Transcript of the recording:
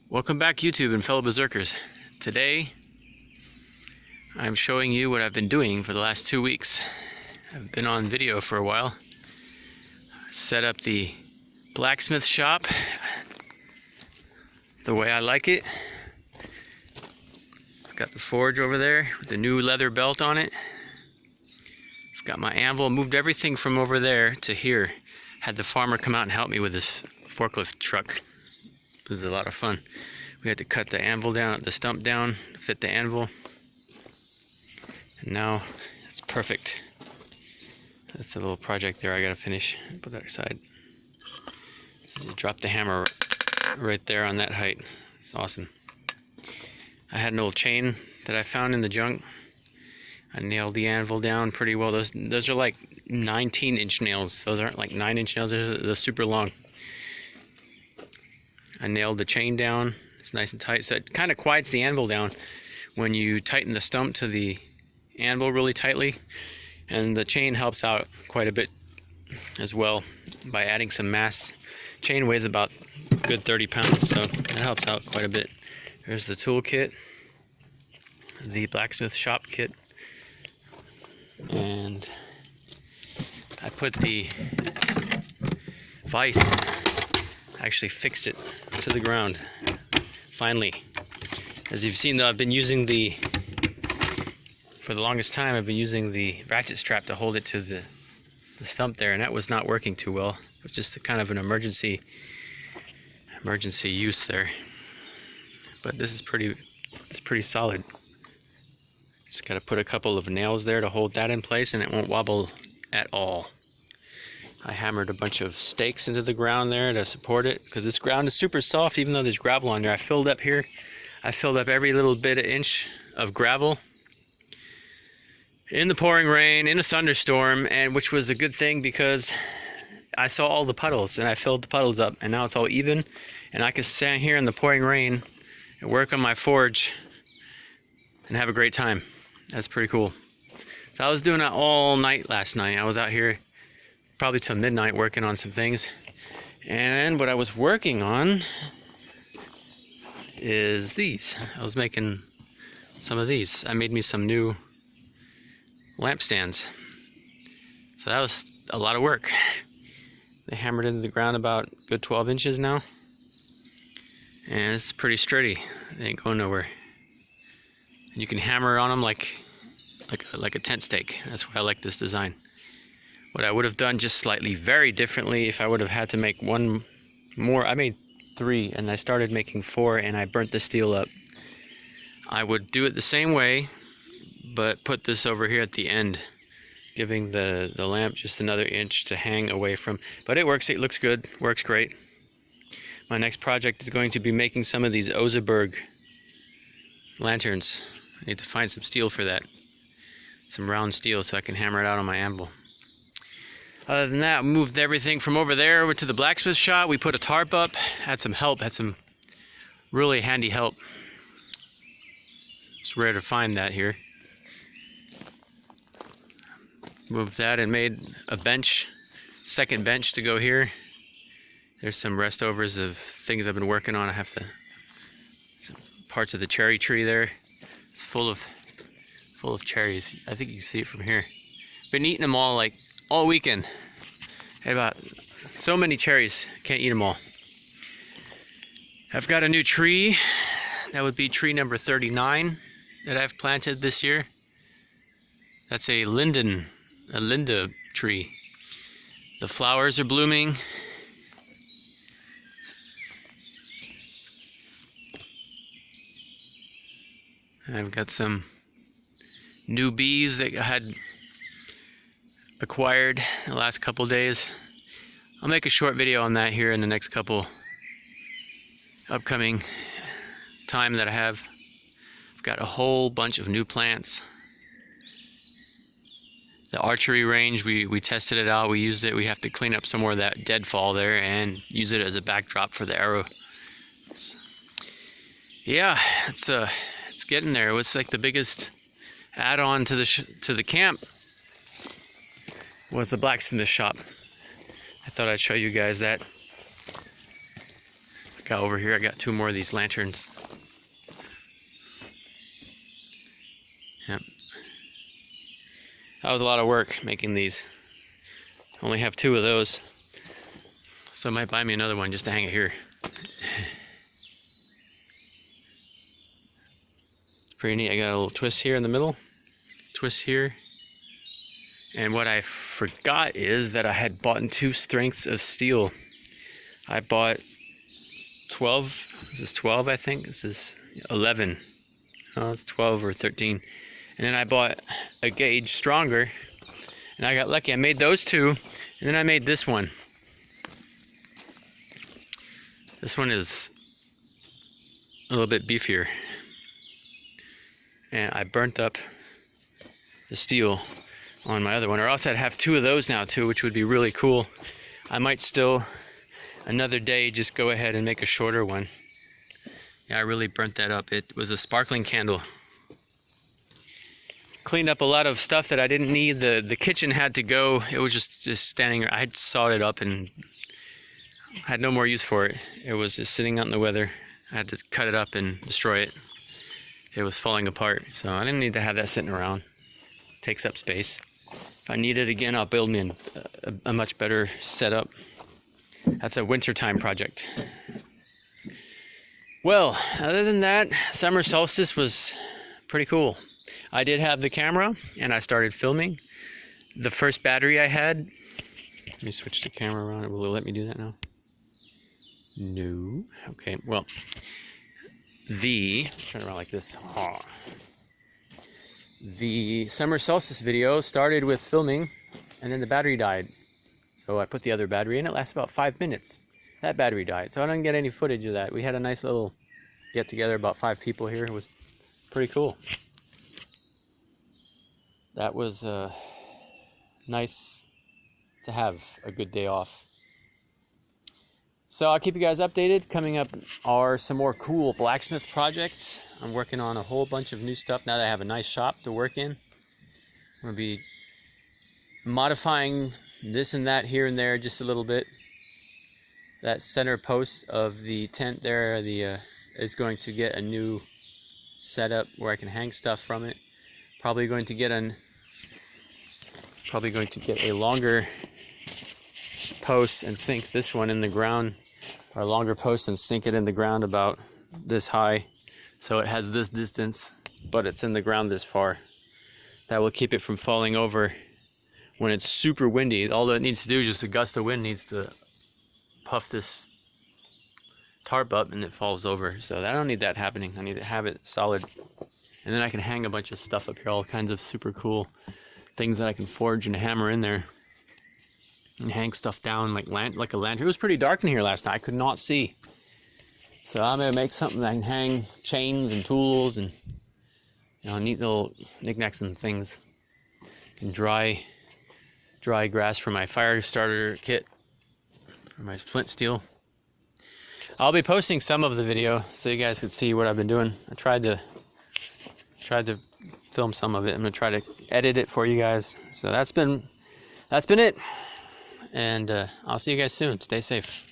Welcome back, YouTube and fellow berserkers. Today I'm showing you what I've been doing for the last 2 weeks. I've been on video for a while. Set up the blacksmith shop the way I like it. I've got the forge over there with the new leather belt on it. I've got my anvil, moved everything from over there to here. Had the farmer come out and help me with this forklift truck. This is a lot of fun. We had to cut the anvil down, the stump down, fit the anvil. And now it's perfect. That's a little project there I gotta finish. Put that aside. So you drop the hammer right there on that height. It's awesome. I had an old chain that I found in the junk. I nailed the anvil down pretty well. Those are like 19-inch nails. Those aren't like 9-inch nails. They're super long. I nailed the chain down. It's nice and tight, so it kind of quiets the anvil down when you tighten the stump to the anvil really tightly, and the chain helps out quite a bit as well by adding some mass. Chain weighs about a good 30 pounds, so it helps out quite a bit. There's the tool kit, the blacksmith shop kit, and I put the vise, actually fixed it to the ground finally. As you've seen, though, I've been using for the longest time I've been using the ratchet strap to hold it to the stump there, and that was not working too well. It was just a kind of an emergency use there, but this is pretty solid. Just got to put a couple of nails there to hold that in place, and it won't wobble at all. I hammered a bunch of stakes into the ground there to support it, because this ground is super soft even though there's gravel on there. I filled up here. I filled up every little bit of inch of gravel in the pouring rain, in a thunderstorm, and which was a good thing because I saw all the puddles and I filled the puddles up, and now it's all even, and I can stand here in the pouring rain and work on my forge and have a great time. That's pretty cool. So I was doing that all night last night. I was out here probably till midnight working on some things, and what I was working on is these. I was making some of these. I made me some new lampstands, so that was a lot of work. They hammered into the ground about a good 12 inches now, and it's pretty sturdy. They ain't going nowhere, and you can hammer on them like a tent stake. That's why I like this design. What I would have done just slightly very differently, if I would have had to make one more, I made 3 and I started making 4 and I burnt the steel up. I would do it the same way, but put this over here at the end, giving the lamp just another inch to hang away from. But it works, it looks good, works great. My next project is going to be making some of these Oseberg lanterns. I need to find some steel for that. Some round steel so I can hammer it out on my anvil. Other than that, moved everything from over there over to the blacksmith shop. We put a tarp up, had some help, had some really handy help. It's rare to find that here. Moved that and made a bench, second bench to go here. There's some restovers of things I've been working on. I have some parts of the cherry tree there. It's full of cherries. I think you can see it from here. Been eating them all like all weekend. Had about so many cherries, can't eat them all. I've got a new tree. That would be tree number 39 that I've planted this year. That's a linda tree. The flowers are blooming. I've got some new bees that I had acquired the last couple days. I'll make a short video on that here in the next couple upcoming time that I have. I've got a whole bunch of new plants. The Archery Range, we tested it out, we used it. We have to clean up some more of that deadfall there and use it as a backdrop for the arrow. Yeah, it's getting there. It was like the biggest add-on to the camp was the blacksmith shop. I thought I'd show you guys that. Got over here, I got 2 more of these lanterns. Yep. That was a lot of work making these. Only have 2 of those. So I might buy me another one just to hang it here. Pretty neat. I got a little twist here in the middle. Twist here. And what I forgot is that I had bought 2 strengths of steel. I bought 12. This is 12, I think. This is 11. Oh, it's 12 or 13. And then I bought a gauge stronger. And I got lucky. I made those 2. And then I made this one. This one is a little bit beefier. And I burnt up the steel on my other one, or else I'd have 2 of those now too, which would be really cool. I might still another day just go ahead and make a shorter one. Yeah, I really burnt that up. It was a sparkling candle. Cleaned up a lot of stuff that I didn't need. The kitchen had to go. It was just standing. I had sawed it up and had no more use for it. It was just sitting out in the weather. I had to cut it up and destroy it. It was falling apart, so I didn't need to have that sitting around. It takes up space. If I need it again, I'll build me a much better setup. That's a wintertime project. Well, other than that, summer solstice was pretty cool. I did have the camera, and I started filming. The first battery I had... Let me switch the camera around. Will it let me do that now? No. Okay, well... turn around like this. The summer solstice video started with filming, and then the battery died. So I put the other battery in. It lasts about 5 minutes. That battery died, so I didn't get any footage of that. We had a nice little get together, about 5 people here. It was pretty cool. That was nice to have a good day off. So I'll keep you guys updated. Coming up are some more cool blacksmith projects. I'm working on a whole bunch of new stuff now that I have a nice shop to work in. I'm going to be modifying this and that here and there just a little bit. That center post of the tent there is going to get a new setup where I can hang stuff from it. Probably going to get a longer post and sink this one in the ground, or a longer post and sink it in the ground about this high, so it has this distance but it's in the ground this far. That will keep it from falling over when it's super windy. All that needs to do is just a gust of wind needs to puff this tarp up and it falls over. So I don't need that happening. I need to have it solid, and then I can hang a bunch of stuff up here, all kinds of super cool things that I can forge and hammer in there and hang stuff down like a lantern. It was pretty dark in here last night. I could not see. So I'm gonna make something that I can hang chains and tools and, you know, neat little knickknacks and things. And dry grass for my fire starter kit, for my flint steel. I'll be posting some of the video so you guys can see what I've been doing. I tried to film some of it. I'm gonna try to edit it for you guys. So that's been it. And I'll see you guys soon. Stay safe.